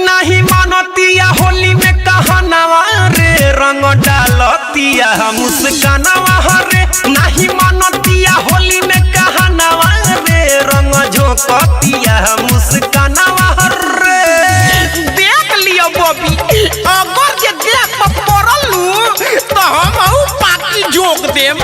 नहीं मानतिया होली में कहनावा रे रंग डालतिया मुस्कानावा रे नहीं मानतिया होली में कहनावा रे रंग झोंकतिया मुस्कानावा रे। देख लियो बॉबी अगर जे देख पर पड़लू तो हम पाकी जोक देम।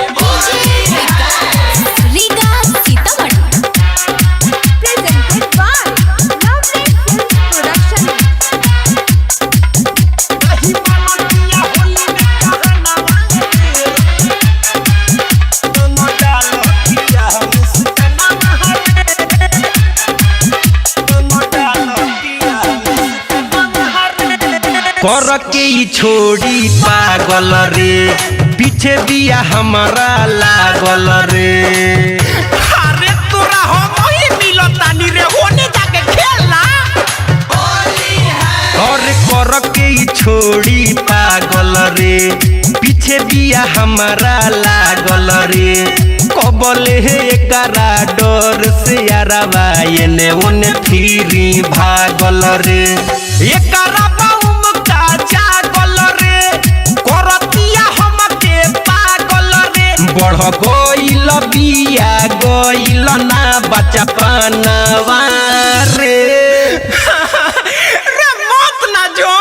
कर के छोड़ी पागल रे पीछे दिया हमारा लागल रे। अरे तोरा हम ही मिलतानी रे होने जाके खेलना। कर के छोड़ी पागल रे पीछे दिया हमारा लागल रे। कबले एकरा डर से यारवा एने ओने फिरी भागल रे। एकरा बढ़ गइल बिया गइल ना बचपनवा रे। रे मत ना जो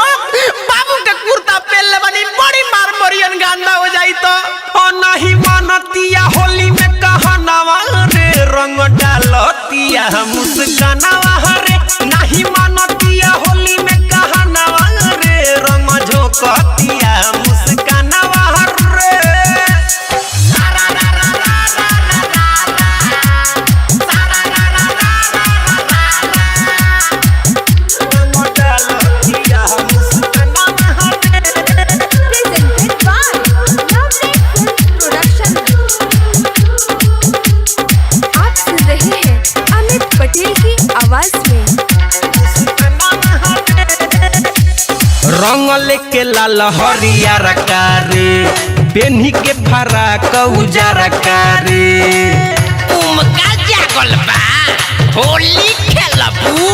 बाबू के कुर्ता पहनले बनी बड़ी मार मरियन गंदा हो जाई तो। ओ नहीं मानतिया होली में कहनावा रे रंग डालतिया मुस्कानावा रे नहीं मानतिया होली में कहनावा रे रंग झोंकतिया मुस्कानावा रे। रंग लेके लाल हरियर कारे पेन्ही के फराक उजरा कारे। उमका जागल बा होली खेलबू।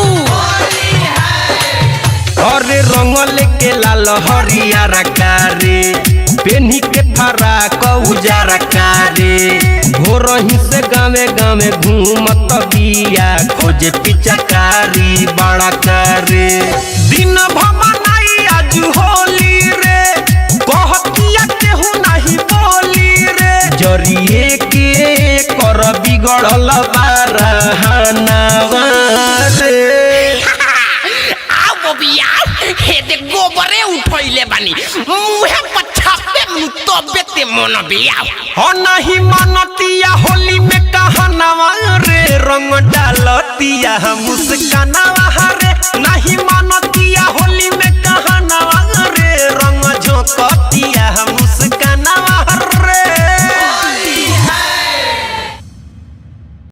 अरे रंग लेके लाल हरियर कारे पेन्ही के फराक उजरा कारे। भोरही से गावे गावे घूमत बिया खोजे पिचकारी बड़ा करे। दिन भमनाई आज होली रे कहतिया केहू नहीं बोली रे। जरिए के कर बिगड़ल बारहनावा रे। आओ बबिया हे दे गोबरे उठैले बानी मुहे पछापे मुतबे ते मन बिया। हो नहीं मानतिया होली में कहनावा रे रंग डालतिया मुस्कानावा रे नहीं मानतिया होली में